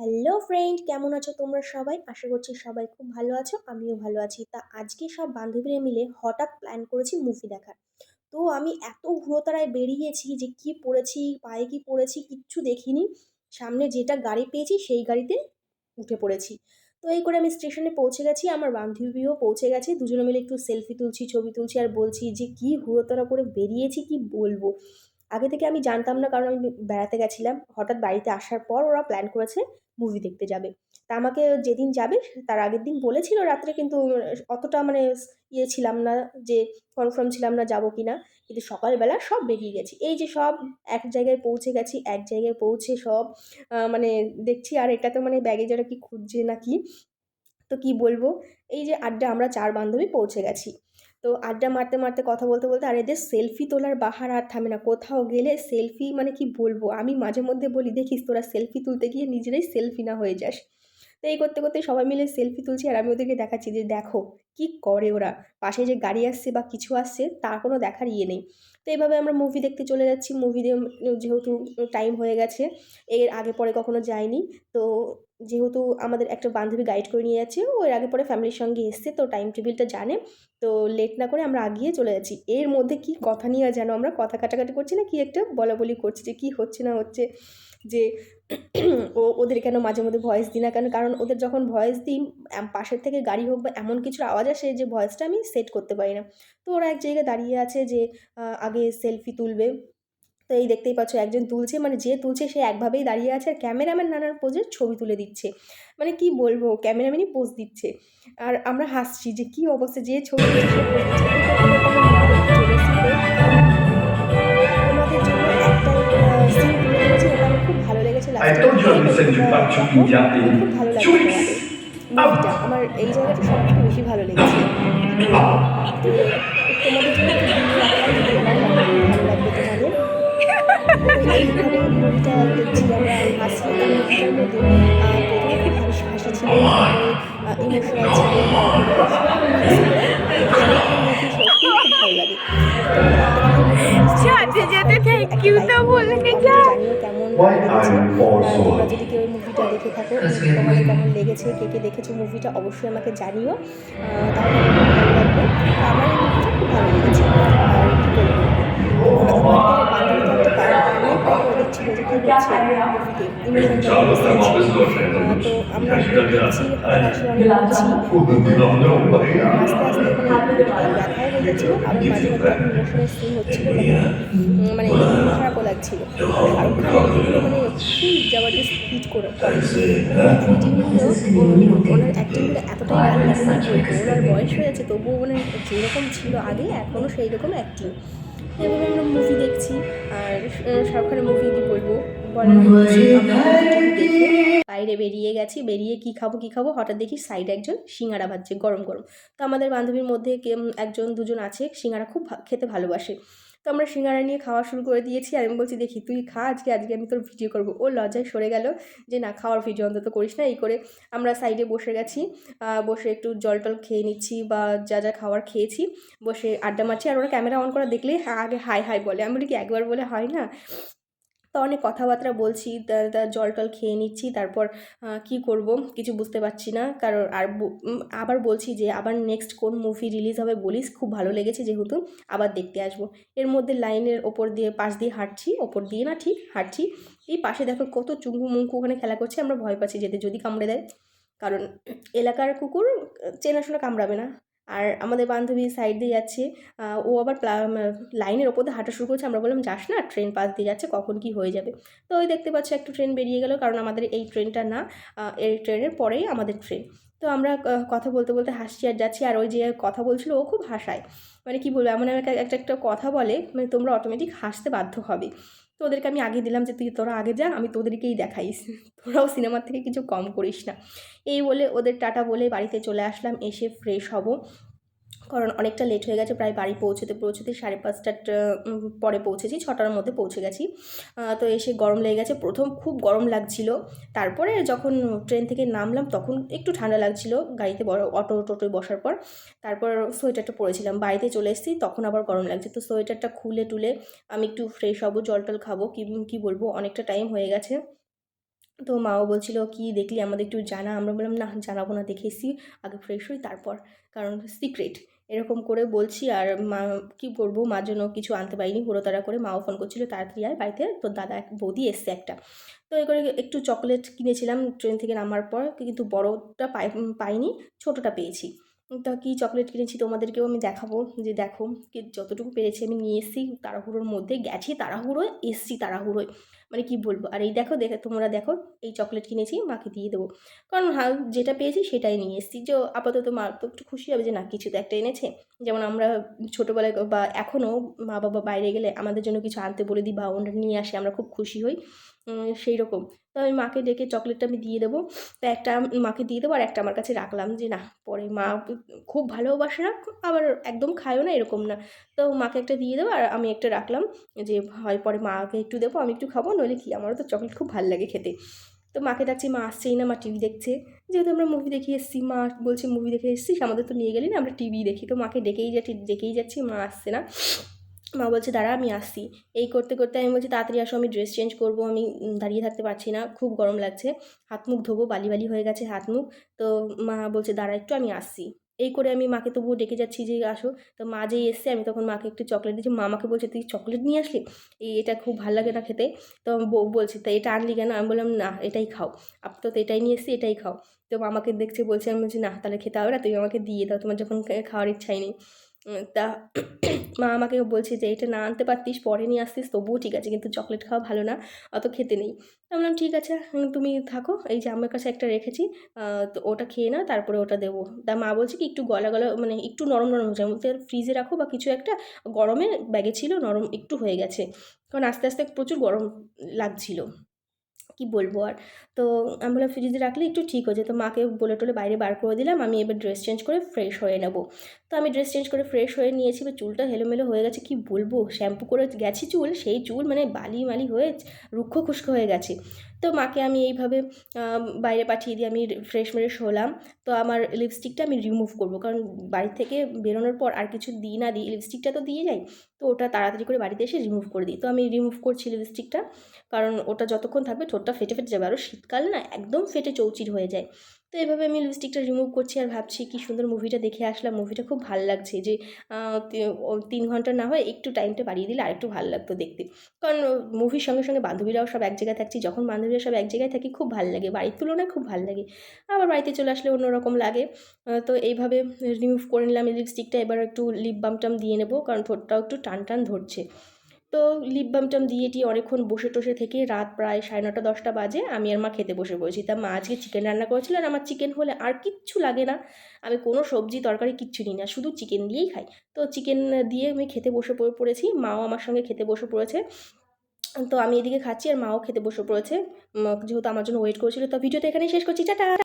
Hello friend, কেমন আছো তোমরা সবাই? আশা করছি সবাই খুব ভালো আছো, আমিও ভালো আছি। তা আজকে সব বান্ধবীরা মিলে হঠাৎ প্ল্যান করেছি মুভি দেখার। তো আমি এত হুড়োতাড়ায় বেরিয়েছি যে কি পড়েছি, পায়ে কি পড়েছি কিচ্ছু দেখিনি। সামনে যেটা গাড়ি পেয়েছি সেই গাড়িতে উঠে পড়েছি। তো এই করে আমি স্টেশনে পৌঁছে গেছি, আমার বান্ধবীও পৌঁছে গেছে। দুজনে মিলে একটু সেলফি তুলছি, ছবি তুলছি আর বলছি যে কি হুড়োতাড়া করে বেরিয়েছি কি বলবো। আগে থেকে আমি জানতাম না, কারণ আমি বেড়াতে গেছিলাম। হঠাৎ বাড়িতে আসার পর ওরা প্ল্যান করেছে মুভি দেখতে যাবে। তা আমাকে যেদিন যাবে তার আগের দিন বলেছিল রাত্রে, কিন্তু অতটা মানে ছিলাম না, যে কনফার্ম ছিলাম না যাবো কিনা। কিন্তু সকালবেলা সব বেরিয়ে গেছি, এই যে সব এক জায়গায় পৌঁছে গেছি। এক জায়গায় পৌঁছে সব মানে দেখছি, আর এটা তো মানে ব্যাগে যারা কি খুঁজছে না কি, তো কি বলবো। এই যে আড্ডা, আমরা 4 বান্ধবী পৌঁছে গেছি। তো আড্ডা মারতে মারতে কথা বলতে বলতে আর এদের সেলফি তোলার বাহার আর থামে না। কোথাও গেলে সেলফি, মানে কি বলবো, আমি মাঝে মধ্যে বলি দেখিস তোরা সেলফি তুলতে গিয়ে নিজেরাই সেলফি না হয়ে যাস। তো এই করতে করতে সবাই মিলে সেলফি তুলছি, আর আমি ওদেরকে দেখাচ্ছি যে দেখো কি করে ওরা। পাশে যে গাড়ি আসছে বা কিছু আসছে তার কোনো দেখার ইয়ে নেই। তো এইভাবে আমরা মুভি দেখতে চলে যাচ্ছি। মুভি দিয়ে যেহেতু টাইম হয়ে গেছে, এর আগে পরে কখনো যাইনি। তো যেহেতু আমাদের একটা বান্ধবী গাইড করে নিয়ে যাচ্ছে, ও এর আগে পরে ফ্যামিলির সঙ্গে এসছে, তো টাইম টেবিলটা জানে। তো লেট না করে আমরা আগিয়ে চলে যাচ্ছি। এর মধ্যে কি কথা নিয়ে যেন আমরা কথা কাটাকাটি করছি না কি একটা বলাবলি করছি যে কি হচ্ছে না হচ্ছে, যে ওদের কেন মাঝে মধ্যে ভয়েস দিই না কেন, কারণ ওদের যখন ভয়েস দিই পাশের থেকে গাড়ি হোক বা এমন কিছুর আওয়াজ আসে যে ভয়েসটা আমি সেট করতে পারি না। তো ওরা এক জায়গায় দাঁড়িয়ে আছে যে আগে সেলফি তুলবে। তো এই দেখতেই পাচ্ছ একজন তুলছে, মানে যে তুলছে সে একভাবেই দাঁড়িয়ে আছে, আর ক্যামেরাম্যান নানান পোজে ছবি তুলে দিচ্ছে। মানে কি বলবো, ক্যামেরাম্যানই পোজ দিচ্ছে আর আমরা হাসছি যে কি অবস্থা, যে ছবি তুলছে সে পোজ দিচ্ছে। এই করতে করতে আমরা মুভি দেখতে চলে এসেছি। তো তোমাদের জন্য একটা সিন তুলে ধরেছি, ওটা আমার খুব ভালো লেগেছে I লাস্টের told you দিকে। I will তো send you তোমরা back to দেখো, India খুব in ভালো two লাগবে weeks. তোমাদের। মুভিটা Up. আমার এই জায়গাটা সব থেকে বেশি ভালো লেগেছে, কি বলবো। তো তোমাদের জন্য একটু ভিডিও রাখলাম, দেখলাম, আশা করি ভালো লাগবে তোমাদের। তো এইভাবে মুভিটা দেখছি, আমরা হাসি। এই মুভিটার মধ্যে প্রথমে খুব হাসি ছিল, তারপরে ইমোশনাল ছিল, তারপরে সব মিক্স করে একটা শাহরুখ খান মুভি, সত্যিই খুব ভালো লাগে। তো তোমরা আমাদের মতো প্লিজ চ্যানেলটাকে जाते जाते সাবস্ক্রাইব করো, थैंक একটা यू লাইক तो করো এবং बोलने क्या। কমেন্টে জানিও কেমন Why are লেগেছে। you all আর so তোমরা যদি কেউ এই মুভিটা দেখে থাকো, তোমাদের কেমন লেগেছে, কে কে দেখেছো মুভিটা, অবশ্যই আমাকে জানিও। তাহলে আমার খুব ভালো লাগবে। তো আমার এই মুভিটা খুব ভালো লেগেছে। আর কি বলবো, আমাদের বান্ধবীটা একটা কান্নাই প্রায় করে দিচ্ছিল যে কী হচ্ছে মুভিতে, ইমোশন যত একটা সিন ছিল। তো আমরা দেখছি, হাসাহাসি অনেক করছি। ওদের হাসতে হাসতে মানে একটু ব্যথাও হয়ে যাচ্ছিলো, আবার মাঝে মাঝে যখন ইমোশনের সিন হচ্ছিলো তখন খুব মানে খারাপও লাগছিল। আর শাহরুখ খান মুভিগুলো মানে খুবই জবরদস্ত হিট করে। মানে ওর অ্যাক্টিংগুলো, ওনার অ্যাক্টিংগুলো এতটাই ভালো লাগে কি বলবো। ওনার বয়স হয়ে যাচ্ছে তবুও মানে যেরকম ছিল আগে এখনও সেই রকম অ্যাক্টিং। এভাবে আমরা মুভি দেখছি। আর শাহরুখ খানের মুভি কি বলবো, বলার নেই কিছু। আমরা মুভি টুভি দেখে বাইরে বেরিয়ে গেছি, বেরিয়ে কি খাবো কি খাবো, হঠাৎ দেখি সাইডে একজন সিঙ্গারা ভাজছে গরম গরম। তো আমাদের বান্ধবীর মধ্যে একজন দুজন আছে সিঙ্গারা খুব খেতে ভালোবাসে। তো আমরা সিঙ্গারা নিয়ে খাওয়া শুরু করে দিয়েছি, আর আমি বলছি দেখি তুই খা, আজকে আজকে আমি তোর ভিডিও করবো। ও লজ্জায় সরে গেল যে না, খাওয়ার ভিডিও অন্তত করিস না। এই করে আমরা সাইডে বসে গেছি, বসে একটু জল টল খেয়ে নিচ্ছি বা যা যা খাওয়ার খেয়েছি, বসে আড্ডা মারছি। আর ওরা ক্যামেরা অন করা দেখলে আগে হাই হাই বলে, আমি বলি কি একবার বলে হয় না। তো অনেক কথাবার্তা বলছি, জল টল খেয়ে নিচ্ছি। তারপর কি করব কিছু বুঝতে পারছি না, কারণ আর আবার বলছি যে আবার নেক্সট কোন মুভি রিলিজ হবে বলিস, খুব ভালো লেগেছে যেহেতু আবার দেখতে আসবো। এর মধ্যে লাইনের ওপর দিয়ে পাশ দিয়ে হাঁটছি, ওপর দিয়ে না ঠিক হাঁটছি। এই পাশে দেখো কত চুঙ্গু মুঙ্কু ওখানে খেলা করছে, আমরা ভয় পাচ্ছি যেতে, যদি কামড়ে দেয়। কারণ এলাকার কুকুর চেনাশোনা কামড়াবে না। আর আমাদের বান্ধবী সাইড দিয়ে যাচ্ছে, ও আবার লাইনের ওপর দিয়ে হাঁটা শুরু করছে। আমরা বললাম যাস না, ট্রেন পাশ দিয়ে যাচ্ছে, কখন কি হয়ে যাবে। তো ওই দেখতে পাচ্ছি একটু ট্রেন বেরিয়ে গেল, কারণ আমাদের এই ট্রেনটা না, এই ট্রেনের পরেই আমাদের ট্রেন। তো আমরা কথা বলতে বলতে হাসছি আর যাচ্ছি। আর ওই যে কথা বলছিল ও খুব হাসায়, মানে কি বলবো, এমন একটা একটা একটা কথা বলে মানে তোমরা অটোমেটিক হাসতে বাধ্য হবে। তো ওদেরকে আমি আগে দিলাম যে তোরা আগে যা, আমি তোদেরকেই দেখাইস, তোরাও সিনেমার থেকে কিছু কম করিস না। এই বলে ওদের টাটা বলে বাড়িতে চলে আসলাম। এসে ফ্রেশ হব, কারণ অনেকটা লেট হয়ে গেছে, প্রায় বাড়ি পৌঁছতে পৌঁছতে 5:30টার পরে পৌঁছেছি, 6টার মধ্যে পৌঁছে গেছি। তো এসে গরম লেগে গেছে, প্রথম খুব গরম লাগছিল। তারপরে যখন ট্রেন থেকে নামলাম তখন একটু ঠান্ডা লাগছিল, গাড়িতে বড় টোটোয় বসার পর। তারপর সোয়েটারটা পরেছিলাম, বাড়িতে চলে এসেছি তখন আবার গরম লাগছে। তো সোয়েটারটা খুলে টুলে আমি একটু ফ্রেশ হবো, জল টল খাবো, কি বলবো, অনেকটা টাইম হয়ে গেছে। তো মাও বলছিল কি দেখলি আমাদের একটু জানা, আমরা বললাম না জানাবো না, দেখে এসছি, আগে ফ্রেশ হই তারপর, কারণ সিক্রেট এরকম করে বলছি। আর মা কী করবো, মার জন্য কিছু আনতে পারিনি, হুড়োতাড়া করে মাও ফোন করছিল তাড়াতাড়ি আয় বাড়িতে, তো দাদা এক বৌদি এসছে একটা। তো এই করে একটু চকলেট কিনেছিলাম ট্রেন থেকে নামার পর, কিন্তু বড়টা পাইনি, ছোটোটা পেয়েছি। তা কী চকলেট কিনেছি তোমাদেরকেও আমি দেখাবো, যে দেখো কি যতটুকু পেরেছি আমি নিয়ে এসেছি, তাড়াহুড়োর মধ্যে গেছি তাড়াহুড়োয়, এসছি তাড়াহুড়োয়, মানে কি বলবো। আর এই দেখো দেখে তোমরা দেখো, এই চকলেট কিনেছি মাকে দিয়ে দেবো, কারণ যেটা পেয়েছি সেটাই নিয়ে এসেছি, যে আপাতত মা তো একটু খুশি হবে যে না কিছু তো একটা এনেছে। যেমন আমরা ছোটোবেলায় বা এখনও মা বাবা বাইরে গেলে আমাদের জন্য কিছু আনতে বলে দিই বা ওনারা নিয়ে আসে, আমরা খুব খুশি হই, সেই রকম। তো আমি মাকে ডেকে চকলেটটা আমি দিয়ে দেবো, তো একটা মাকে দিয়ে দেবো আর একটা আমার কাছে রাখলাম, যে না পরে মা খুব ভালোবাসে না, আবার একদম খায়ও না এরকম না, তো মাকে একটা দিয়ে দেবো আর আমি একটা রাখলাম, যে হয় পরে মাকে একটু দেবো, আমি একটু খাবো, নইলে কি আমারও তো চকলেট খুব ভালো লাগে খেতে। তো মাকে ডাকছি, মা আসছেই না, মা টিভি দেখছে, যেহেতু আমরা মুভি দেখে এসেছি, মা বলছে মুভি দেখে এসেছিস, আমাদের তো নিয়ে গেলি না, আমরা টিভি দেখি। তো মাকে ডেকেই যাচ্ছি, মা আসছে না, মা বলছে দাঁড়া আমি আসছি। এই করতে করতে আমি বলছি তাড়াতাড়ি আসো, আমি ড্রেস চেঞ্জ করবো, আমি দাঁড়িয়ে থাকতে পারছি না, খুব গরম লাগছে, হাত মুখ ধোবো, বালি বালি হয়ে গেছে হাত মুখ। তো মা বলছে দাঁড়া একটু আমি আসছি। এই করে আমি মাকে তবুও ডেকে যাচ্ছি যে আসো। তো মা যেই এসছে আমি তখন মাকে একটু চকলেট দিচ্ছি, মা আমাকে বলছে তুই চকলেট নিয়ে আসলি, এটা খুব ভালো লাগে না খেতে। তো বউ বলছে তা এটা আনলি কেন, আমি বললাম না এটাই খাও, আপাতত এটাই নিয়ে এসছি, এটাই খাও। তো মা আমাকে দেখছে বলছে, আমি বলছি না তাহলে খেতে হবে না, তুমি আমাকে দিয়ে দাও, তোমার যখন খাওয়ার ইচ্ছাই নেই। তা মা আমাকে বলছে যে এটা না আনতে পারতিস, পরে নিয়ে আসতিস তবুও ঠিক আছে, কিন্তু চকলেট খাওয়া ভালো না, অত খেতে নেই। আমি বললাম ঠিক আছে, তুমি থাকো, এই যে আমার কাছে একটা রেখেছি, তো ওটা খেয়ে নাও, তারপরে ওটা দেবো। তা মা বলছে কি একটু গলা গলা মানে একটু নরম নরম হয়ে যায়, বলতে ফ্রিজে রাখো বা কিছু একটা, গরমে ব্যাগে ছিল নরম একটু হয়ে গেছে, কারণ আস্তে আস্তে প্রচুর গরম লাগছিল, কি বলবো আর। তো আমি বললাম ফ্রিজে রাখলে একটু ঠিক হয়ে যেত, মাকে বলে টলে বাইরে বার করে দিলাম, আমি এবার ড্রেস চেঞ্জ করে ফ্রেশ হয়ে নেব। তো আমি ড্রেস চেঞ্জ করে ফ্রেশ হয়ে নিয়েছি, এবার চুলটা এলোমেলো হয়ে গেছে, কি বলবো, শ্যাম্পু করে গেছি চুল, সেই চুল মানে বালি মালি হয়ে রুক্ষ খুস্কো হয়ে গেছে। তো মাকে আমি এইভাবে বাইরে পাঠিয়ে দিয়ে আমি ফ্রেশ মেরেশ হলাম। তো আমার লিপস্টিকটা আমি রিমুভ করবো, কারণ বাড়ি থেকে বেরোনোর পর আর কিছু দিই না দিই লিপস্টিকটা তো দিয়ে যাই, তো ওটা তাড়াতাড়ি করে বাড়িতে এসে রিমুভ করে দিই। তো আমি রিমুভ করছি লিপস্টিকটা, কারণ ওটা যতক্ষণ থাকবে ঠোঁটটা ফেটে ফেটে যাবে, আরও শীতকালে না একদম ফেটে চৌচির হয়ে যায়। তো এভাবে আমি লিপস্টিকটা রিমুভ করছি আর ভাবছি কি সুন্দর মুভিটা দেখে আসলাম, মুভিটা খুব ভালো লাগছে, যে 3 ঘন্টা না হয় একটু টাইমটা বাড়িয়ে দিলে আরেকটু ভালো লাগতো দেখতে, কারণ মুভির সঙ্গে সঙ্গে বান্ধবীরাও সব এক জায়গায় থাকছি, যখন বান্ধবীরা সব এক জায়গায় থাকি খুব ভালো লাগে, বাড়ির তুলনায় খুব ভালো লাগে, আবার বাড়িতে চলে আসলে অন্যরকম লাগে। তো এইভাবে রিমুভ করে নিলাম এই লিপস্টিকটা, এবার একটু লিপ বাম টাম দিয়ে নেবো, কারণ ঠোঁটটাও একটু টান টান ধরছে। তো লিপ বাম টাম দিয়ে টিয়ে অনেকক্ষণ বসে টসে থেকে রাত প্রায় 9:30-10টা বাজে, আমি আর মা খেতে বসে পড়েছি। তা মা আজকে চিকেন রান্না করেছিল, আর আমার চিকেন হলে আর কিচ্ছু লাগে না, আমি কোনো সবজি তরকারি কিচ্ছু নিই না, শুধু চিকেন দিয়েই খাই। তো চিকেন দিয়ে আমি খেতে বসে পড়েছি, মাও আমার সঙ্গে খেতে বসে পড়েছে। তো আমি এদিকে খাচ্ছি আর মাও খেতে বসে পড়েছে, যেহেতু আমার জন্য ওয়েট করেছিল। তো ভিডিওটা এখানেই শেষ করছি, টাটা।